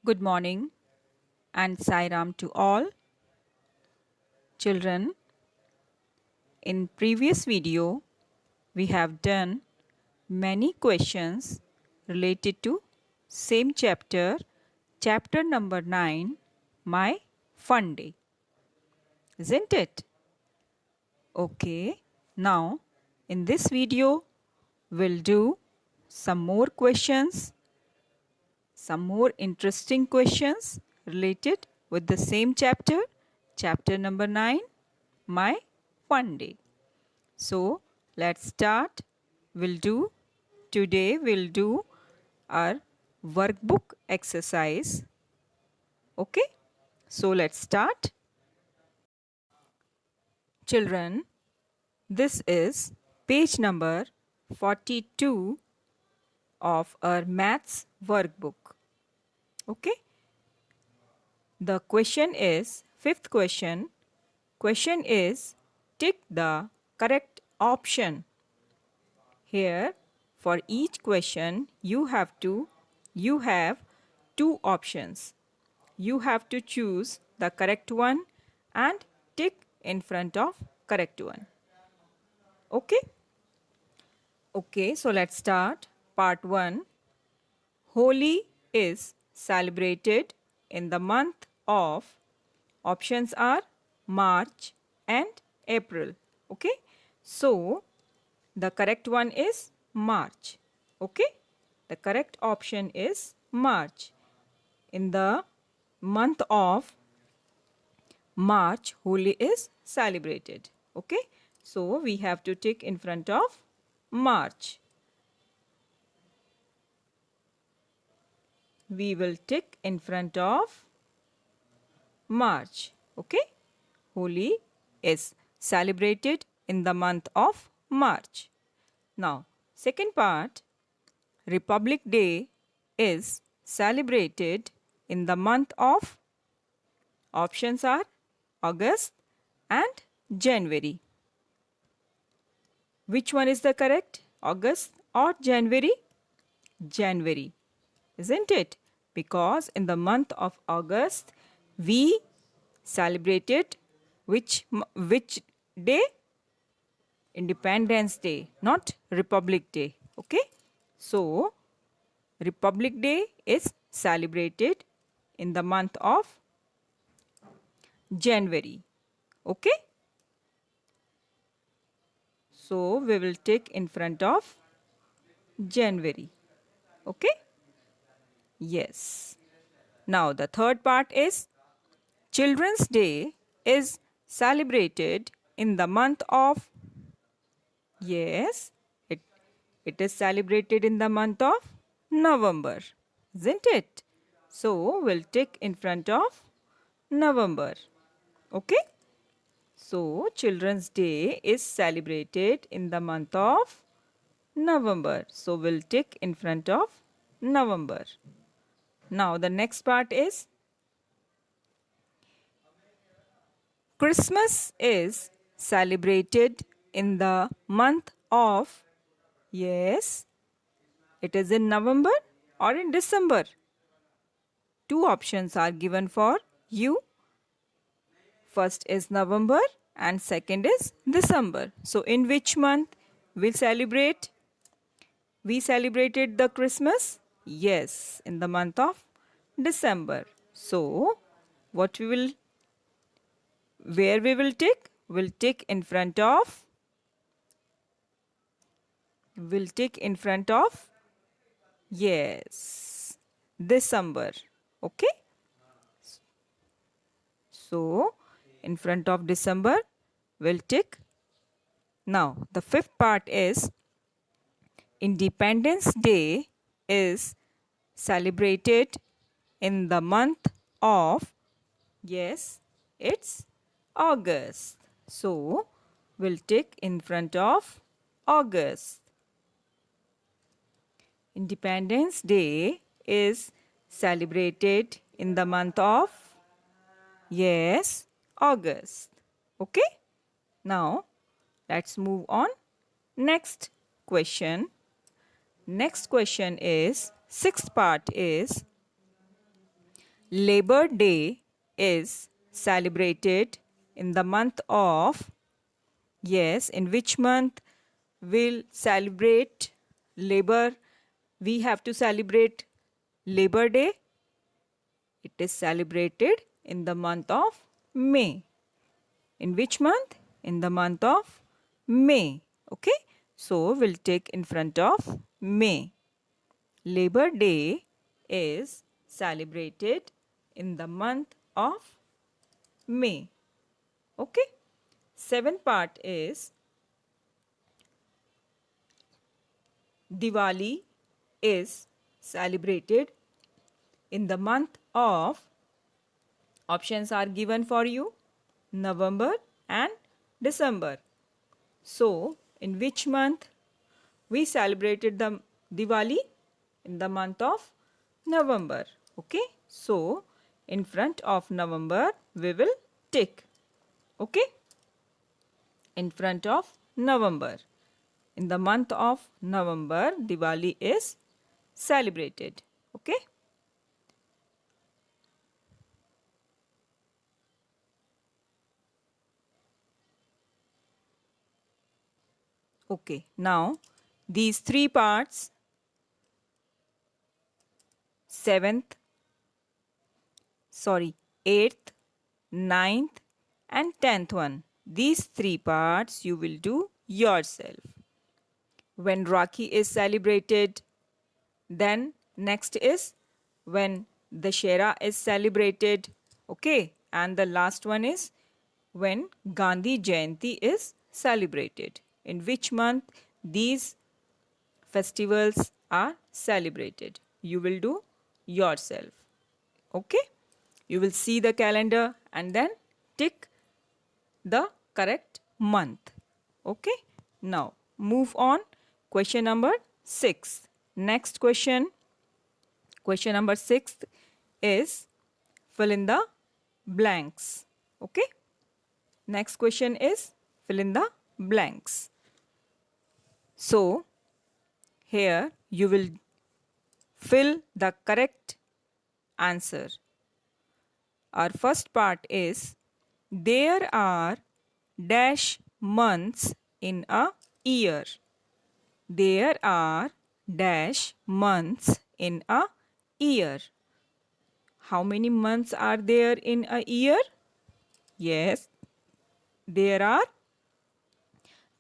Good morning and Sai Ram to all. Children, in previous video, we have done many questions related to same chapter, chapter number 9, My Fun Day. Isn't it? Okay, now in this video, we'll do some more questions, some more interesting questions related with the same chapter, chapter number 9, My Fun Day. So let's start. Today we'll do our workbook exercise. Okay, so let's start. Children, this is page number 42 of our maths workbook. Okay, the question is fifth question. Question is tick the correct option. Here, for each question, you have two options. You have to choose the correct one and tick in front of correct one. Okay? Okay, so let's start. Part 1. Holi is celebrated in the month of, options are March and April. Okay? So, the correct one is March. Okay? The correct option is March. In the month of March, Holi is celebrated. Okay? So, we have to tick in front of March. We will tick in front of March. Okay? Holi is celebrated in the month of March. Now, second part, Republic Day is celebrated in the month of, options are August and January. Which one is the correct? August or January? January, isn't it? Because in the month of August, we celebrated which day? Independence Day, not Republic Day. Okay? So, Republic Day is celebrated in the month of January. Okay? So, we will take in front of January. Okay? Yes. Now, the third part is Children's Day is celebrated in the month of, yes, it is celebrated in the month of November, isn't it? So, we'll tick in front of November. Okay? So, Children's Day is celebrated in the month of November. So, we'll tick in front of November. Now, the next part is Christmas is celebrated in the month of, yes, it is in November or in December. Two options are given for you. First is November and second is December. So in which month we celebrate? We celebrated the Christmas? Yes, in the month of December. So what we will, where we will tick? We'll tick in front of, yes, December. Okay? So, in front of December, we'll tick. Now, the fifth part is Independence Day is celebrated in the month of, yes, it's August. So, we'll tick in front of August. Independence Day is celebrated in the month of, yes, August. Okay? Now, let's move on. Next question. Next question is, sixth part is, Labor Day is celebrated in the month of, yes, in which month we'll celebrate labor? We have to celebrate Labor Day. It is celebrated in the month of May. In which month? In the month of May. Okay. So we'll take in front of May. Labor Day is celebrated in the month of May. Okay. Seventh part is Diwali is celebrated in the month of, options are given for you, November and December. So, in which month we celebrated the Diwali? In the month of November. Okay. So, in front of November we will tick. Okay. In front of November. In the month of November, Diwali is celebrated. Okay. Okay. Now, these three parts, 8th, 9th and 10th one. These three parts you will do yourself. When Rakhi is celebrated, then next is when Dussehra is celebrated. Okay. And the last one is when Gandhi Jayanti is celebrated. In which month these festivals are celebrated? You will do yourself. Okay. You will see the calendar and then tick the correct month. Okay. Now move on. Question number 6. Next question. Question number 6 is fill in the blanks. Okay. Next question is fill in the blanks. So here you will fill the correct answer. Our first part is there are dash months in a year. There are dash months in a year. How many months are there in a year? Yes, there are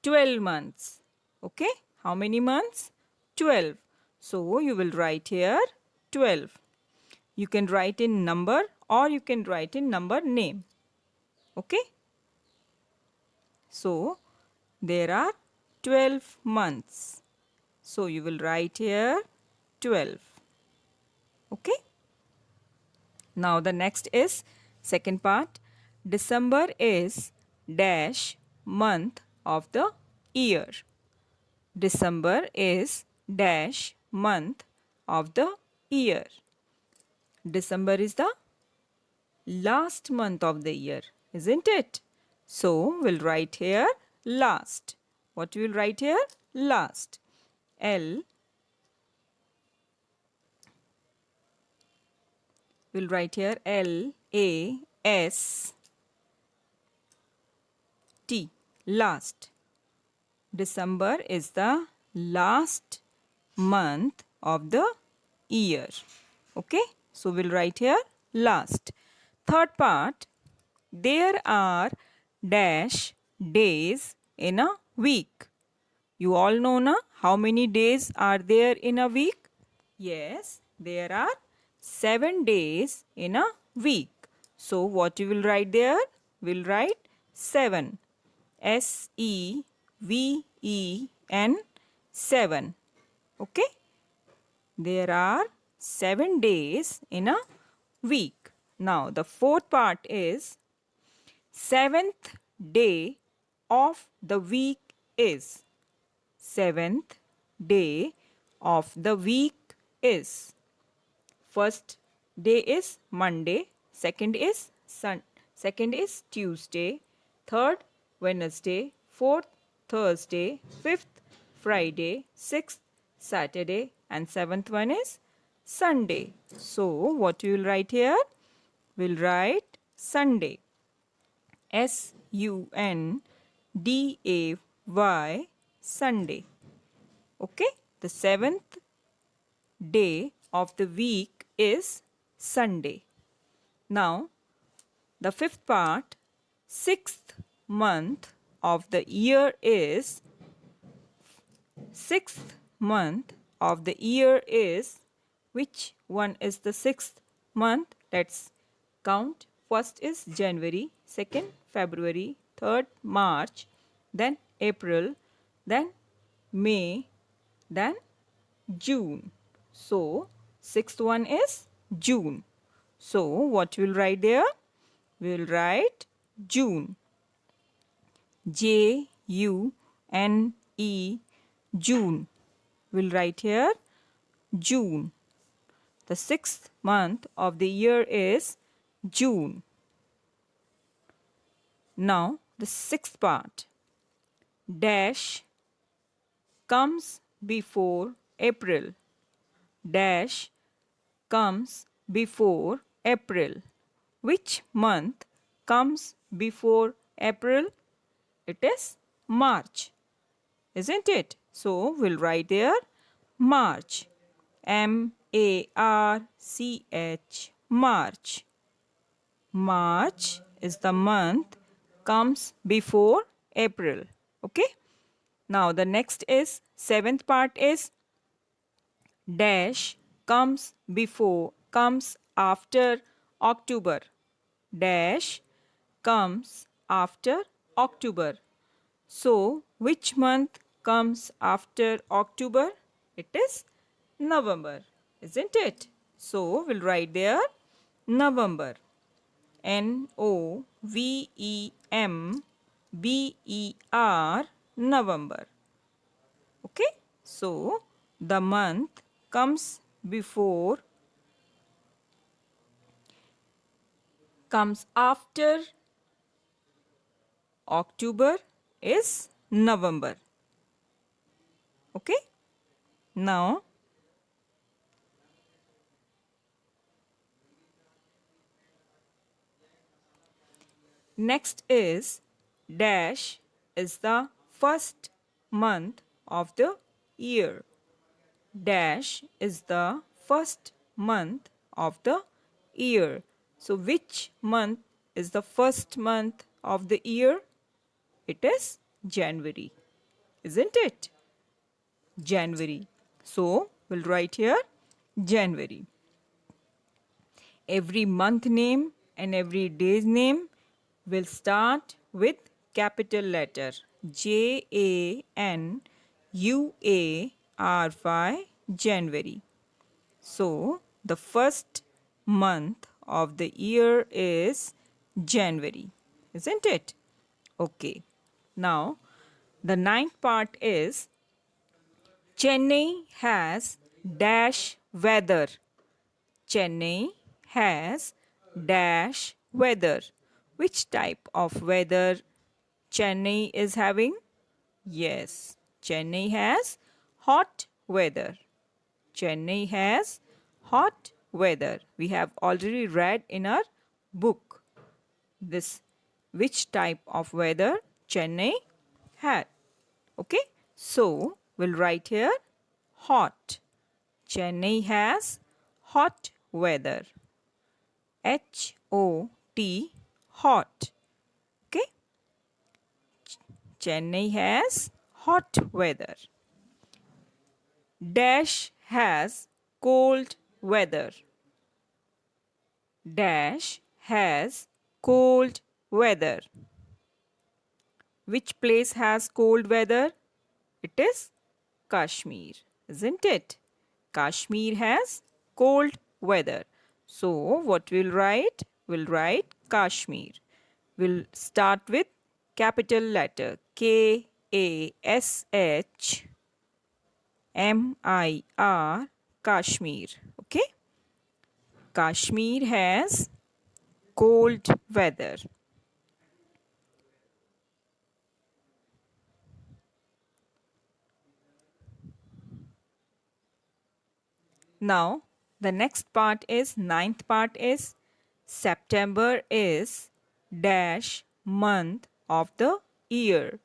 12 months. Okay, how many months? 12. So you will write here 12. You can write in number or you can write in number name. Okay. So there are 12 months. So you will write here 12. Okay. Now the next is second part. December is dash month of the year. December is dash month of the year. December is the last month of the year, isn't it? So we'll write here last. What will write here? Last. L. We'll write here L-A-S-T. Last. December is the last month of the year. Okay. So we'll write here last. Third part. There are dash days in a week. You all know na how many days are there in a week? Yes, there are 7 days in a week. So what you will write there? We'll write 7. S-E-V-E-N 7. Okay. There are 7 days in a week. Now the fourth part is 7th day of the week is. 7th day of the week is. First day is Monday, second is Tuesday, third Wednesday, fourth Thursday, fifth Friday, sixth Saturday and seventh one is Sunday. So what you will write here? we'll write Sunday. Sunday, Sunday. Okay, the seventh day of the week is Sunday. Now, the fifth part, sixth month of the year is, sixth month of the year is, which one is the sixth month? Let's count. First is January, second February, third March, then April, then May, then June. So, sixth one is June. So, what we'll write there? We'll write June. June, June. We'll write here June. The sixth month of the year is June. Now, the sixth part. Dash comes before April. Dash comes before April. Which month comes before April? It is March, isn't it? So, we'll write there March. M-A-R-C-H. March. March is the month comes before April. Okay. Now, the next is, seventh part is dash comes after October. Dash comes after October. So, which month comes after October? It is November, isn't it? So, we'll write there November. November. November. Okay? So, the month comes after October is November. Okay? Now, next is dash is the first month of the year. Dash is the first month of the year. So, which month is the first month of the year? It is January, isn't it? January. So, we'll write here January. Every month name and every day's name will start with capital letter January, January. So, the first month of the year is January, isn't it? Okay. Now, the ninth part is Chennai has dash weather. Chennai has dash weather. Which type of weather Chennai is having? Yes, Chennai has hot weather. Chennai has hot weather. We have already read in our book this which type of weather Chennai had. Okay, so we'll write here hot. Chennai has hot weather. H-O-T, hot. Okay, Chennai has hot weather. Dash has cold weather. Dash has cold weather. Which place has cold weather? It is Kashmir, isn't it? Kashmir has cold weather. So, what we'll write? We'll write Kashmir. We'll start with capital letter K-A-S-H-M-I-R, Kashmir. Okay? Kashmir has cold weather. Now, the next part is, ninth part is September is dash month of the year.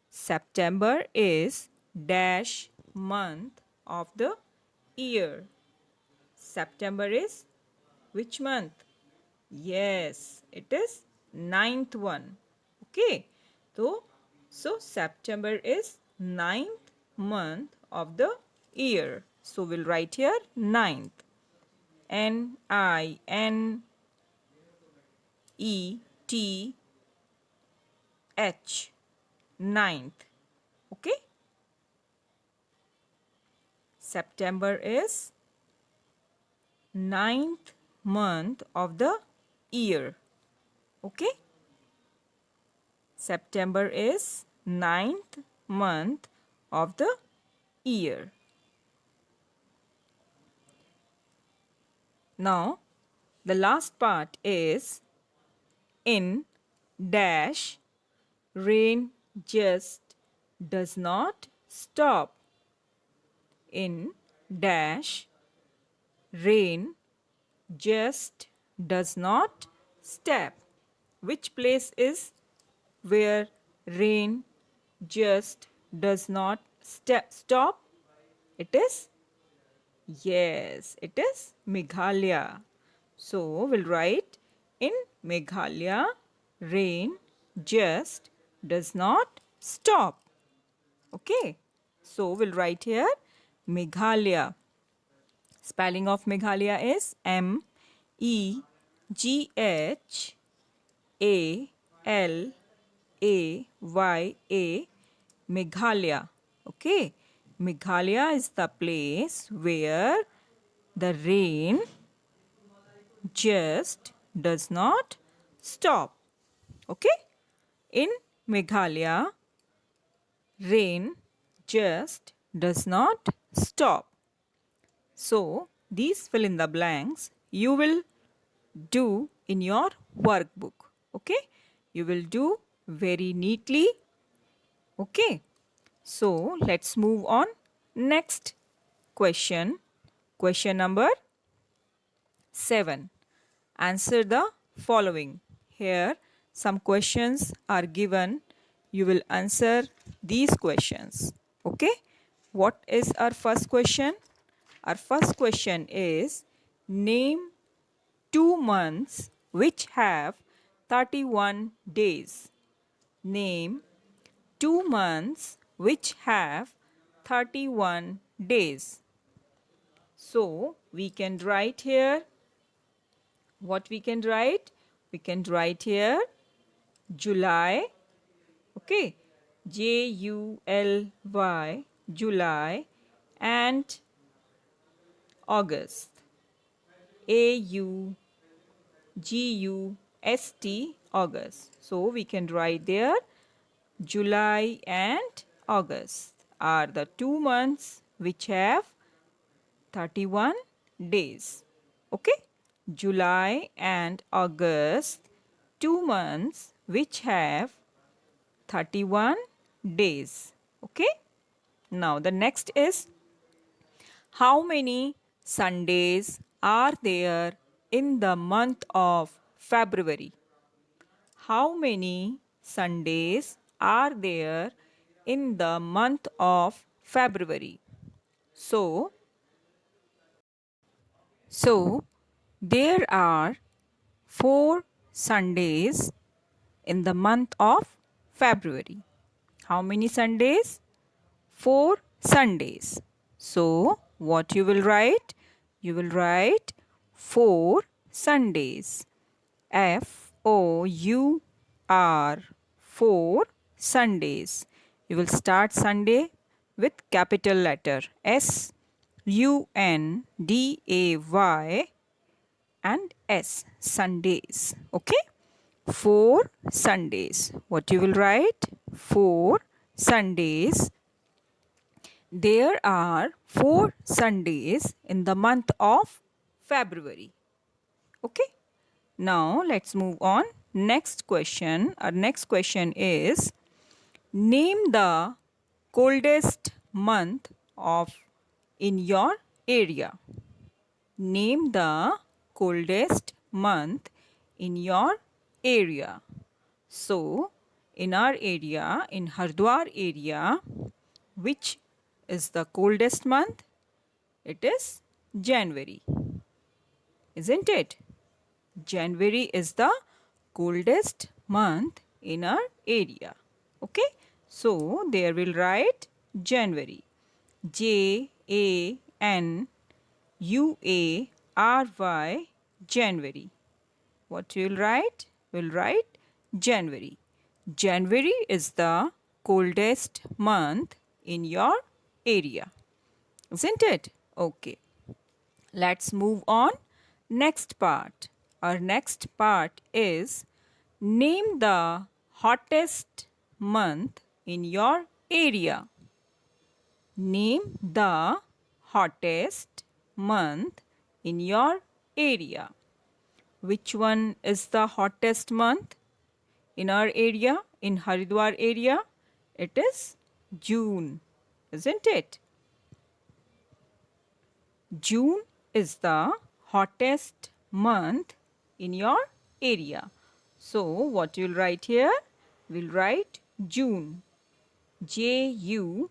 September is dash month of the year. September is which month? Yes, it is ninth one. Okay. So September is ninth month of the year. So we'll write here ninth. Nineth. Ninth. Okay. September is ninth month of the year. Okay. September is ninth month of the year. Now, the last part is in dash rain just does not stop. In dash rain just does not stop. Which place is where rain just does not stop? It is, yes, it is Meghalaya. So we'll write in Meghalaya, rain just does not stop. Okay. So we'll write here Meghalaya. Spelling of Meghalaya is Meghalaya. Meghalaya. Okay. Meghalaya is the place where the rain just does not stop. Okay. In Meghalaya, rain just does not stop. So, these fill in the blanks you will do in your workbook. Okay. You will do very neatly. Okay. So, let's move on. Next question. Question number 7. Answer the following. Here, some questions are given. You will answer these questions. Okay. What is our first question? Our first question is name 2 months which have 31 days. Name 2 months which have 31 days. So, we can write here, what we can write? We can write here July, okay, July, July, and August, August, August. So, we can write there July and August are the 2 months which have 31 days. Okay. July and August, 2 months which have 31 days. Okay. Now the next is how many Sundays are there in the month of February? How many Sundays are there in the month of February? So there are 4 Sundays in the month of February. How many Sundays? 4 Sundays. So, what you will write? You will write 4 Sundays. Four, 4 Sundays. You will start Sunday with capital letter Sunday and S. Sundays. Okay. 4 Sundays. What you will write? 4 Sundays. There are 4 Sundays in the month of February. Okay. Now let's move on. Next question. Our next question is name the coldest month of in your area. Name the coldest month in your area. So, in our area, in Hardwar area, which is the coldest month? It is January, isn't it? January is the coldest month in our area. Okay, so there we'll write January. January, January. What we'll write? We'll write January. January is the coldest month in your area, isn't it? Okay, let's move on. Next part. Our next part is name the hottest month in your area. Name the hottest month in your area. Which one is the hottest month in our area, in Haridwar area? It is June, isn't it? June is the hottest month in your area. So, what you'll write here? We'll write June. June.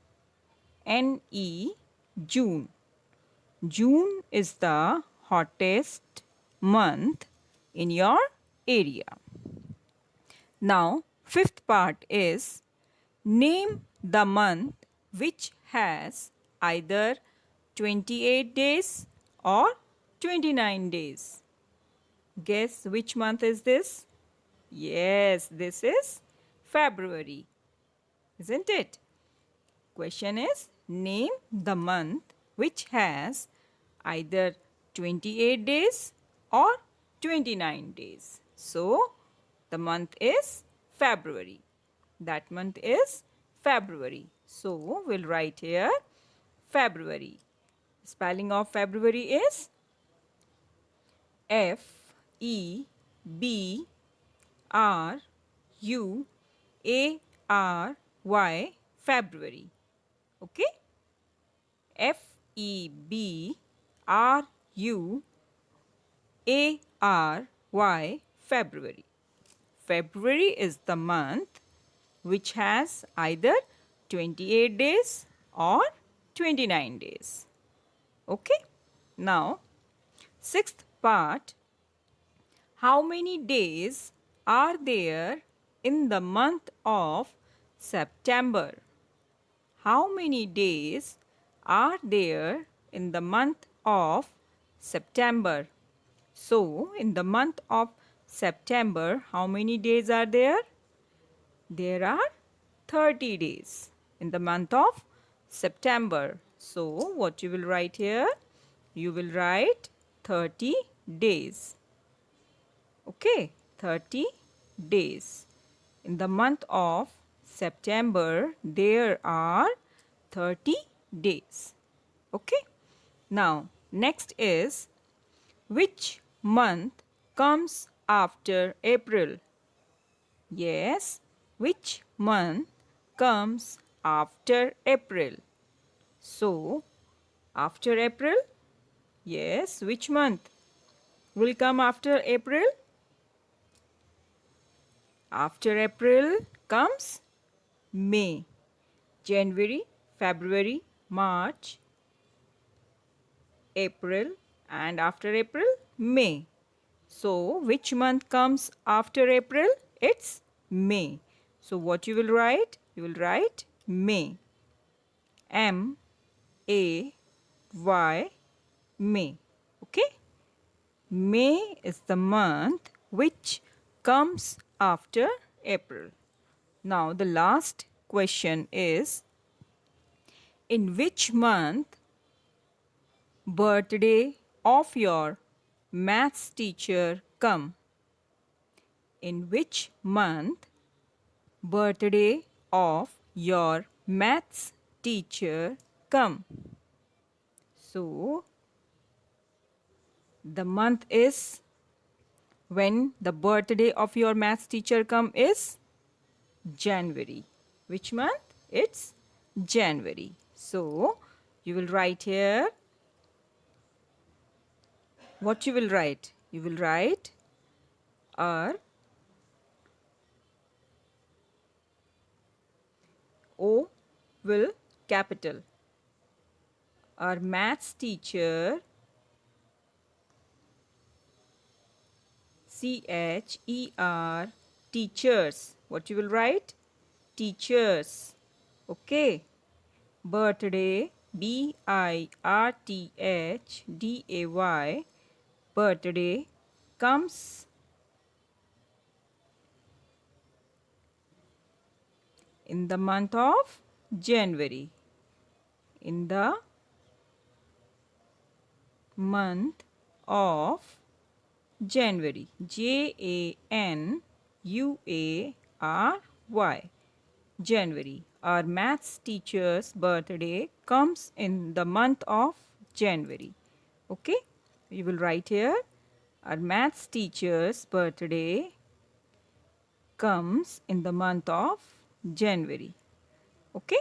June. June is the hottest month in your area. Now, fifth part is name the month which has either 28 days or 29 days. Guess which month is this? Yes, this is February, isn't it? Question is name the month which has either 28 days or 29 days. So, the month is February. That month is February. So, we'll write here February. Spelling of February is February. February. Okay? February. February. February is the month which has either 28 days or 29 days. Okay? Now, sixth part. How many days are there in the month of September? How many days are there in the month of September? So, in the month of September, how many days are there? There are 30 days in the month of September. So, what you will write here? You will write 30 days. Okay, 30 days. In the month of September, there are 30 days. Okay. Now, next is which month comes after April? Yes, which month comes after April? So, after April? Yes, which month will come after April? After April comes May. January, February, March, April, and after April, May. So, which month comes after April? It's May. So, what you will write? You will write May. M-A-Y, May. Okay? May is the month which comes after April. Now, the last question is, in which month birthday of your maths teacher come? In which month birthday of your maths teacher come? So, the month is when the birthday of your maths teacher come is January. Which month? It's January. So, you will write here. What you will write? You will write R, O will capital. Our maths teacher, CHER, teachers. What you will write? Teachers. Okay. Birthday, BIRTHDAY, birthday comes in the month of January. In the month of January. JANUARY. January. Our maths teacher's birthday comes in the month of January. Okay? You will write here. Our maths teacher's birthday comes in the month of January. Okay?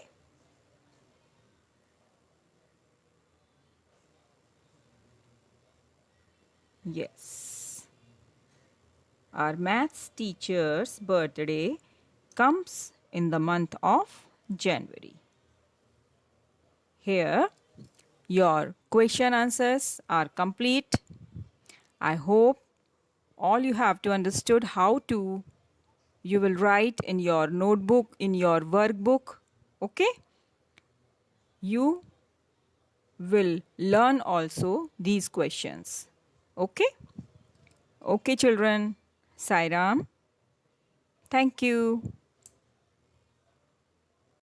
Yes. Our maths teacher's birthday comes in the month of January. Here, your question answers are complete. I hope all you have to understood how to you will write in your notebook, in your workbook. Okay? You will learn also these questions. Okay? Okay, children. Sairam. Thank you.